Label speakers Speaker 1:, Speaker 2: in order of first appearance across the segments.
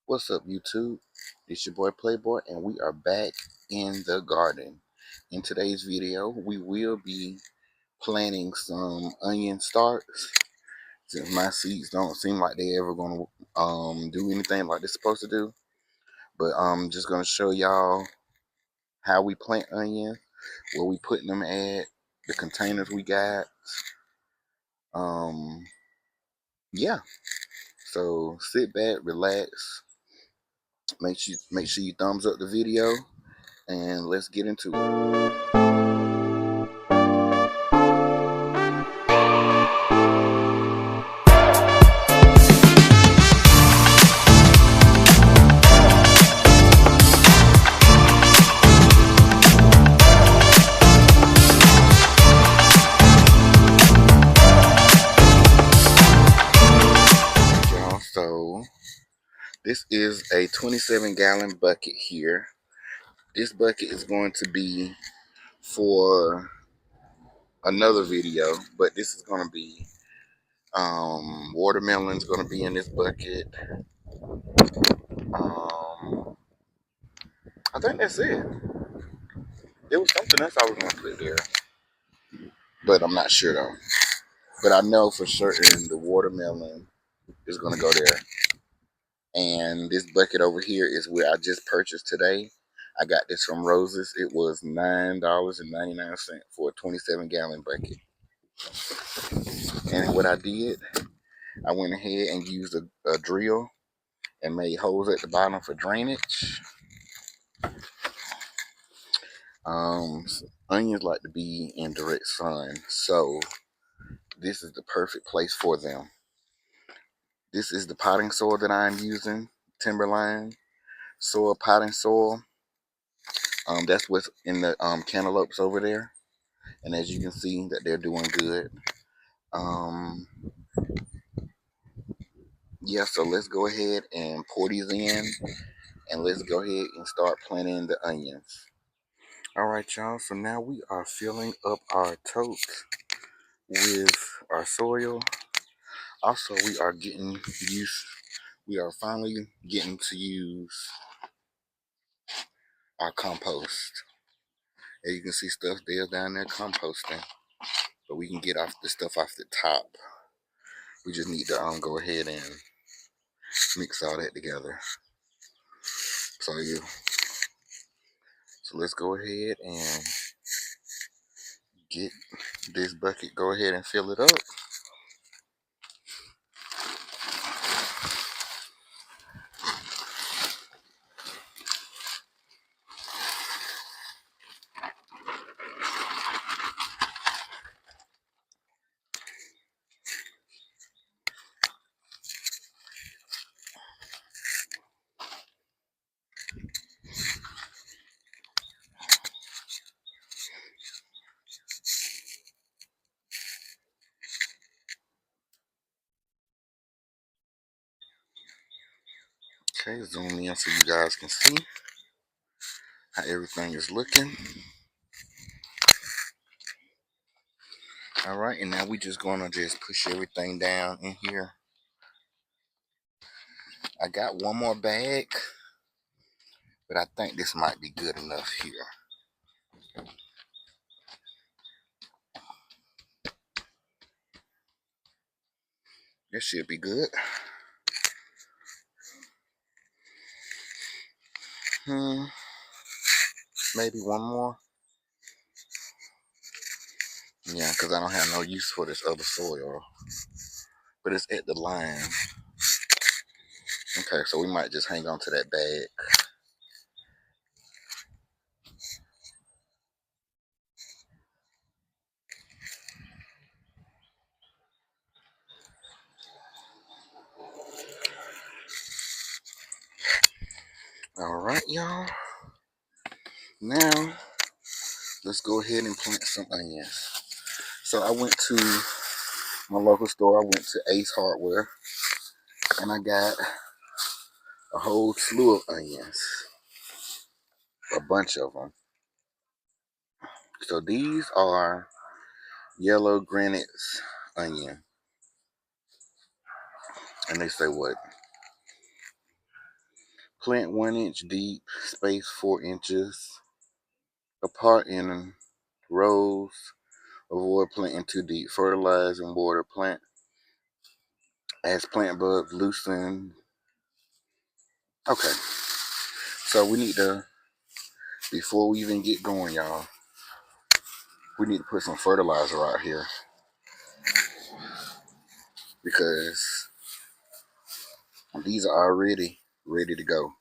Speaker 1: What's up, YouTube? It's your boy Playboy, and we are back in the garden. In today's video, we will be planting some onion starts. Since my seeds don't seem like they ever gonna do anything like they're supposed to do, but I'm just gonna show y'all how we plant onions, where we putting them at, the containers we got. Um, yeah. So sit back, relax. Make sure you thumbs up the video, and let's get into it. So this is a 27-gallon bucket here. This bucket is going to be for another video, but this is going to be watermelon's going to be in this bucket. I think that's it. There was something else I was going to put there, but I'm not sure though. But I know for certain the watermelon is going to go there. And this bucket over here is where I just purchased today. I got this from Rose's. It was $9.99 for a 27-gallon bucket. And what I did, I went ahead and used a drill and made holes at the bottom for drainage. Onions like to be in direct sun, so this is the perfect place for them. This is the potting soil that I'm using, Timberline soil, potting soil. That's what's in the cantaloupes over there. And as you can see that they're doing good. Yeah, so let's go ahead and pour these in, and let's go ahead and start planting the onions. All right, y'all, so now we are filling up our totes with our soil. Also, we are finally getting to use our compost. As you can see, stuff there down there composting, but we can get off the stuff off the top. We just need to go ahead and mix all that together. So let's go ahead and get this bucket, go ahead and fill it up. Okay, zoom in so you guys can see how everything is looking. All right, and now we just gonna push everything down in here. I got one more bag, but I think this might be good enough here. This should be good. Maybe one more. Yeah, because I don't have no use for this other soil, but it's at the line. Okay, so we might just hang on to that bag. All right, y'all. Now, let's go ahead and plant some onions. So I went to my local store. I went to Ace Hardware, and I got a whole slew of onions, a bunch of them. So these are yellow granites onion, and they say what? Plant 1 inch deep, space 4 inches apart in rows. Avoid planting too deep. Fertilize and water plant as plant buds loosen. Okay, so we need to, before we even get going, y'all, we need to put some fertilizer out here because these are already ready to go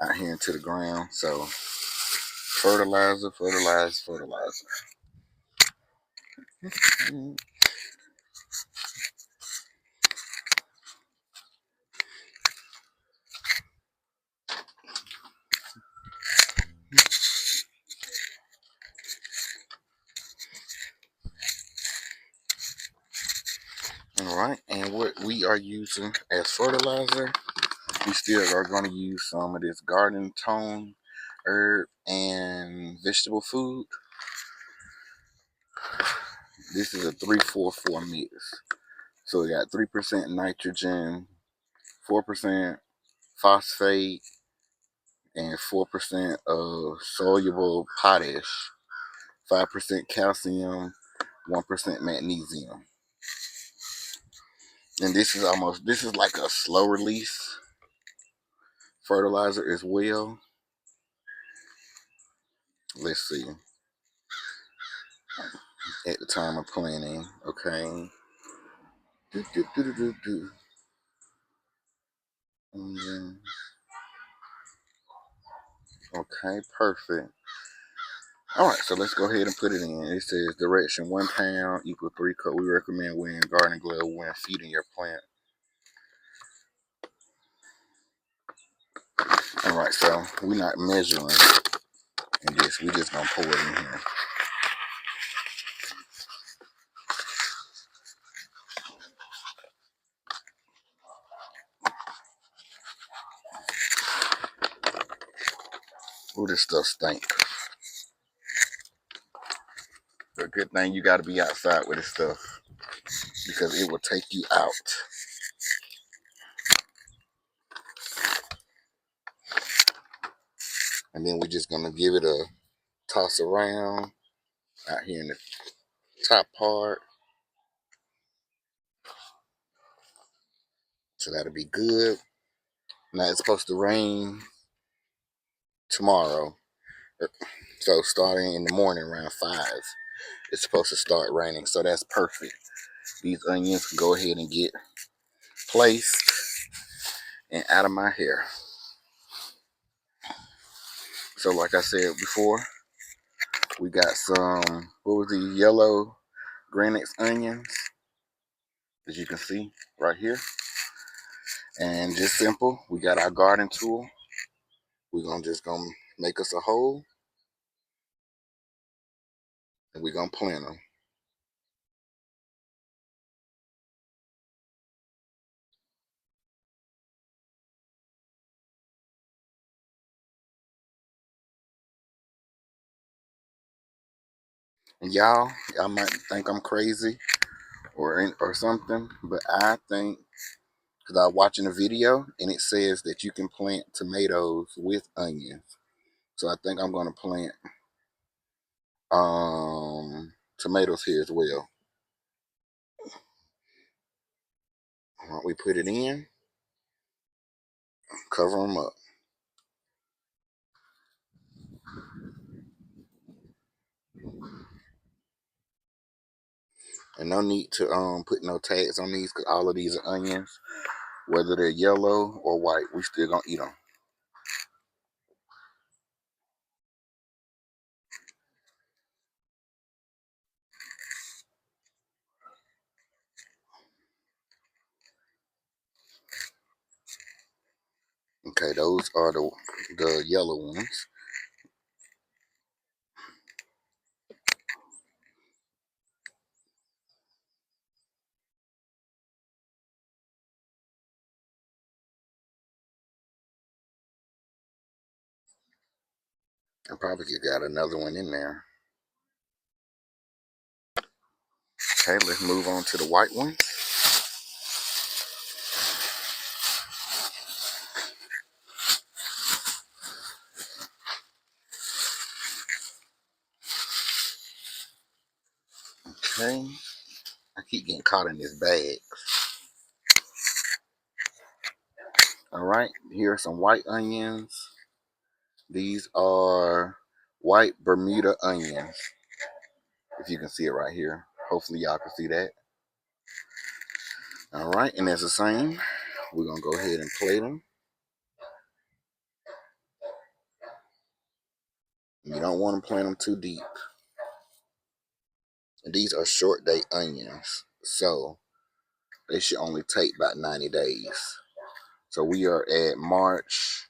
Speaker 1: out here into the ground. So fertilizer, fertilizer, fertilizer. All right, and what we are using as fertilizer, we still are going to use some of this garden tone herb and vegetable food. This is a 3-4-4 mix. So we got 3% nitrogen, 4% phosphate, and 4% of soluble potash, 5% calcium, 1% magnesium. And this is like a slow release fertilizer as well. Let's see. At the time of planting, okay. Okay, perfect. All right, so let's go ahead and put it in. It says direction 1 pound equal 3 cups. We recommend wearing garden glove when feeding your plant. All right, so we're not measuring in this. We're just gonna pour it in here. Ooh, this stuff stink. The good thing you got to be outside with this stuff because it will take you out. And then we're just gonna give it a toss around out here in the top part. So that'll be good. Now it's supposed to rain tomorrow. So starting in the morning around 5, it's supposed to start raining. So that's perfect. These onions can go ahead and get placed and out of my hair. So like I said before, we got some, what was the yellow granite onions, as you can see right here. And just simple, we got our garden tool. We're just gonna make us a hole and we're gonna plant them. And y'all might think I'm crazy or something, but I think, because I was watching a video and it says that you can plant tomatoes with onions. So I think I'm gonna plant tomatoes here as well. We put it in, cover them up. And no need to put no tags on these because all of these are onions. Whether they're yellow or white, we still gonna eat them. Okay, those are the yellow ones. I probably got another one in there. Okay, let's move on to the white ones. Okay. I keep getting caught in this bag. All right. Here are some white onions. These are white Bermuda onions. If you can see it right here. Hopefully y'all can see that. All right. And that's the same. We're going to go ahead and plate them. You don't want to plant them too deep. And these are short day onions. So they should only take about 90 days. So we are at March.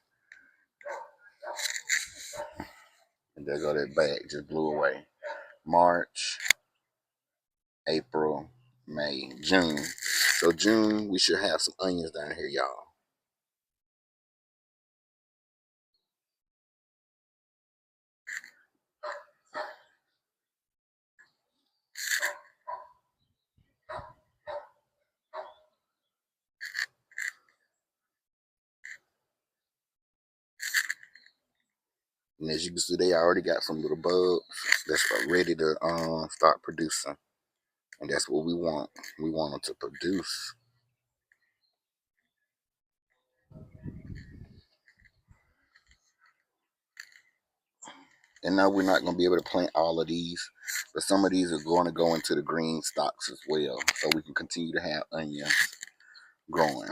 Speaker 1: And there go that bag. Just blew away. March, April, May, June. So June, we should have some onions down here, y'all. And as you can see, they already got some little bugs that's ready to start producing. And that's what we want. We want them to produce. And now we're not going to be able to plant all of these, but some of these are going to go into the green stalks as well, so we can continue to have onions growing.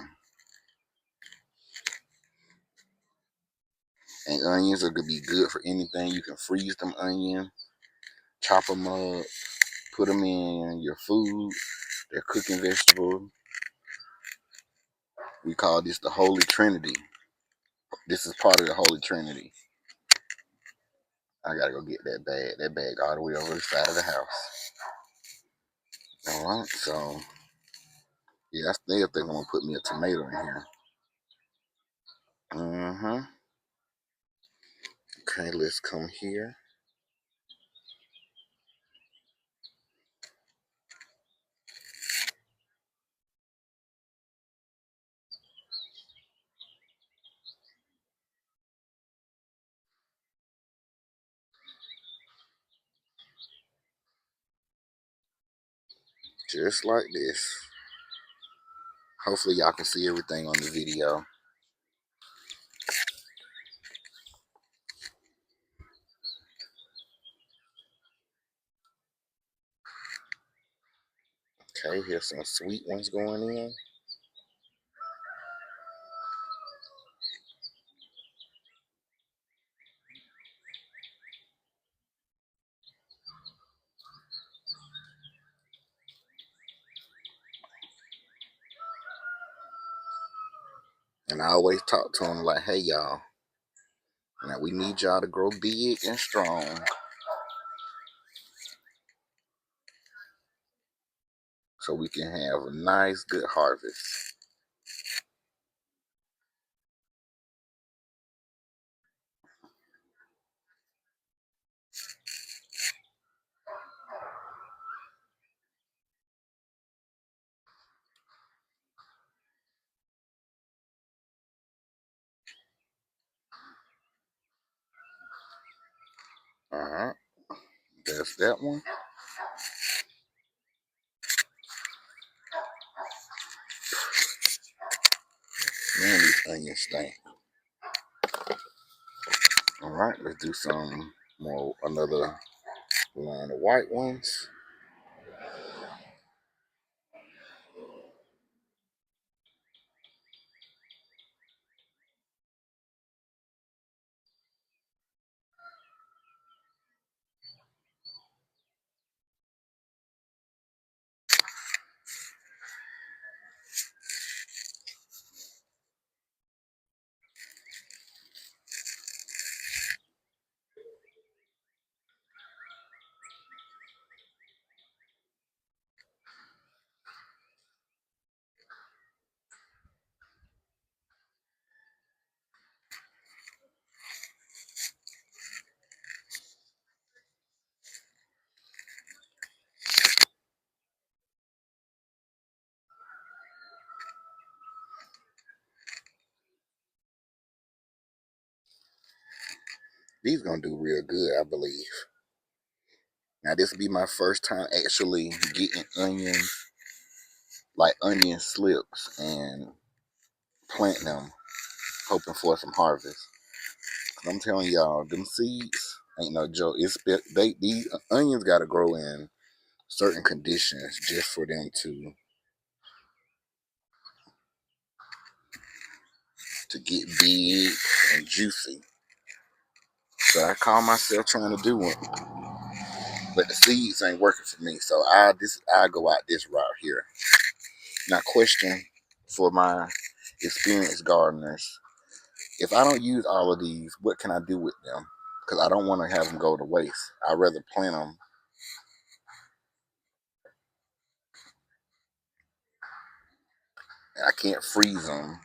Speaker 1: And onions are going to be good for anything. You can freeze them onions, chop them up, put them in your food. They're cooking vegetables. We call this the Holy Trinity. This is part of the Holy Trinity. I gotta go get that bag. That bag all the way over the side of the house. All right, so yeah, I still think I'm gonna put me a tomato in here. Okay, let's come here. Just like this. Hopefully y'all can see everything on the video. Okay, here's some sweet ones going in. And I always talk to them like, hey y'all, now we need y'all to grow big and strong so we can have a nice, good harvest. All right, that's that one. Man, these onions stink. All right, let's do some more, another line of white ones. These gonna do real good, I believe. Now this will be my first time actually getting onions, like onion slips, and planting them, hoping for some harvest. I'm telling y'all, them seeds ain't no joke. These onions gotta grow in certain conditions just for them to get big and juicy. So I call myself trying to do one, but the seeds ain't working for me. So I go out this route here. Now, question for my experienced gardeners: if I don't use all of these, what can I do with them? Because I don't want to have them go to waste. I'd rather plant them. And I can't freeze them.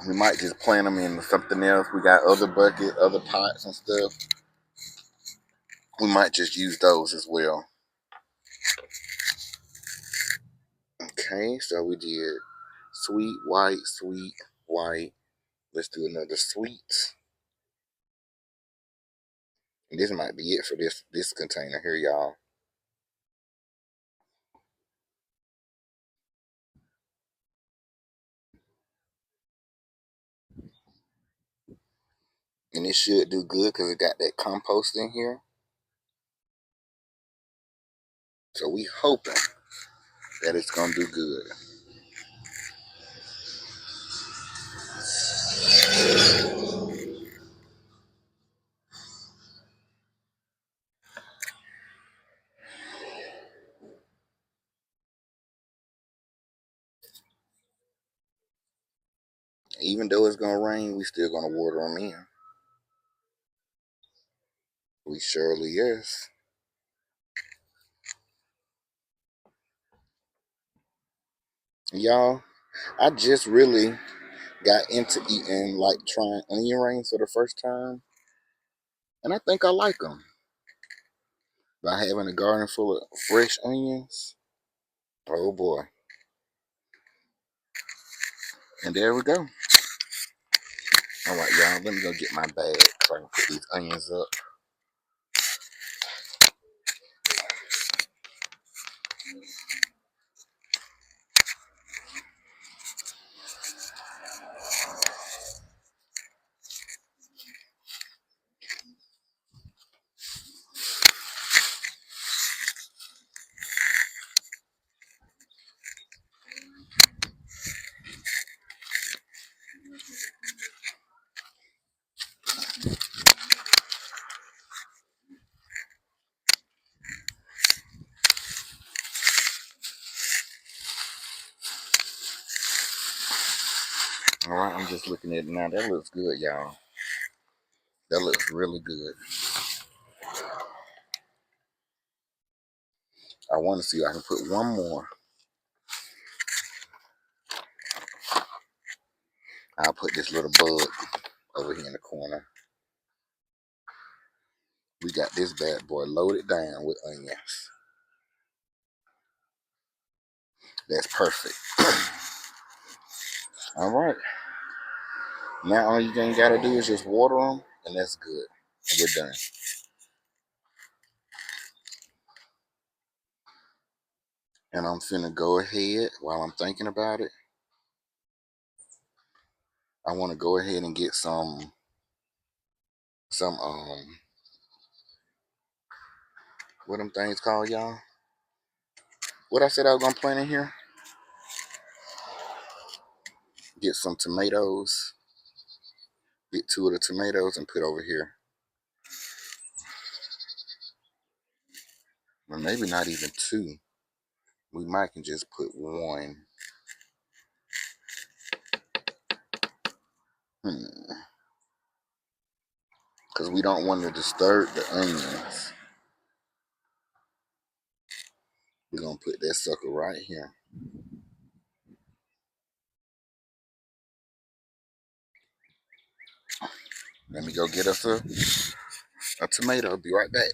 Speaker 1: We might just plant them in something else. We got other buckets, other pots and stuff. We might just use those as well. Okay, so we did sweet, white, sweet, white. Let's do another sweet. And this might be it for this container here, y'all. And it should do good because it got that compost in here. So we hoping that it's gonna do good. Even though it's gonna rain, we still gonna water them in. We surely is. Y'all, I just really got into eating, like trying onion rings for the first time, and I think I like them. By having a garden full of fresh onions, oh boy. And there we go. All right, y'all, let me go get my bag so I can put these onions up. All right, I'm just looking at it now. That looks good, y'all. That looks really good. I want to see if I can put one more. I'll put this little bug over here in the corner. We got this bad boy loaded down with onions. That's perfect. All right. Now all you ain't got to do is just water them, and that's good. And we're done. And I'm finna go ahead, while I'm thinking about it, I want to go ahead and get some what them things called, y'all? What I said I was gonna plant in here? Get some tomatoes. Get two of the tomatoes and put over here. Or maybe not even two. We might can just put one. Because we don't want to disturb the onions. We're gonna put that sucker right here. Let me go get us a tomato. I'll be right back.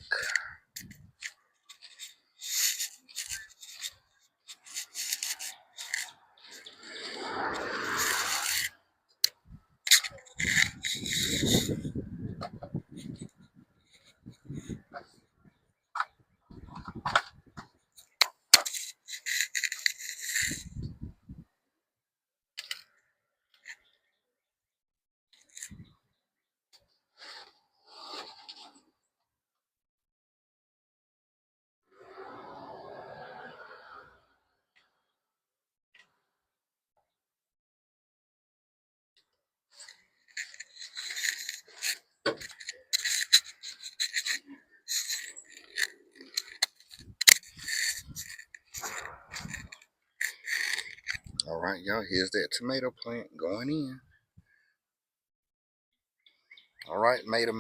Speaker 1: right, y'all, here's that tomato plant going in. All right, Mater.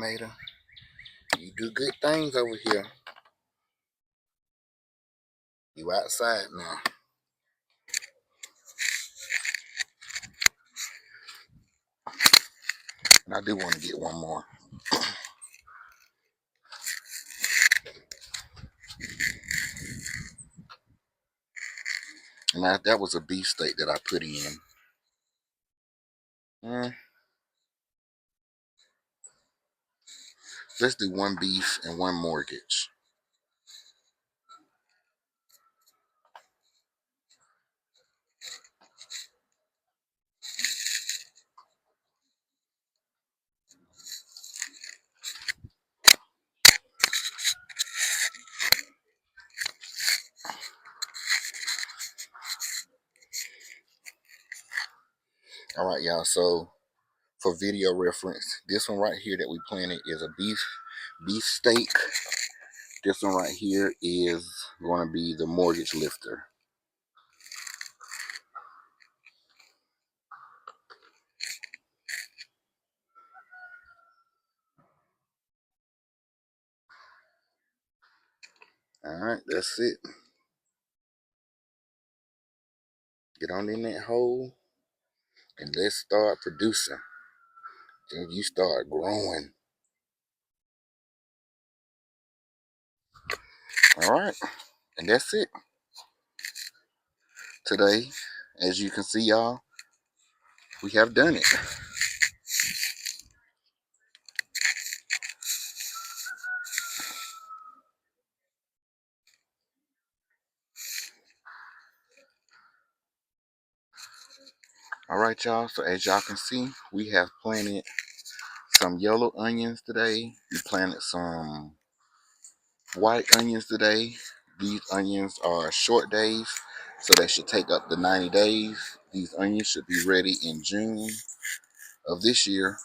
Speaker 1: You do good things over here. You outside now. And I do want to get one more. And that was a beefsteak that I put in. Let's do one beef and one mortgage. All right, y'all. So for video reference, this one right here that we planted is a beef steak. This one right here is going to be the mortgage lifter. All right, that's it. Get on in that hole and let's start producing. Then you start growing. All right, and that's it. Today, as you can see, y'all, we have done it. All right, y'all. So as y'all can see, we have planted some yellow onions today. We planted some white onions today. These onions are short days, so they should take up to 90 days. These onions should be ready in June of this year.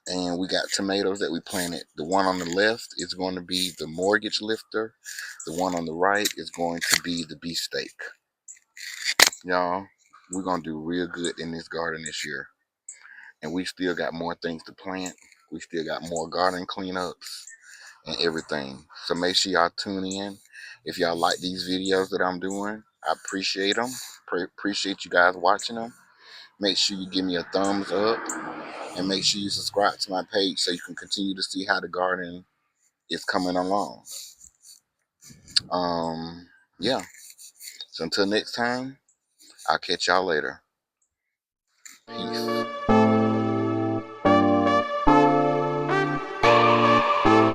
Speaker 1: And we got tomatoes that we planted. The one on the left is going to be the mortgage lifter. The one on the right is going to be the beefsteak. Y'all, we're going to do real good in this garden this year. And we still got more things to plant. We still got more garden cleanups and everything. So make sure y'all tune in. If y'all like these videos that I'm doing, I appreciate them. Appreciate you guys watching them. Make sure you give me a thumbs up and make sure you subscribe to my page so you can continue to see how the garden is coming along. Yeah. So until next time, I'll catch y'all later. Peace.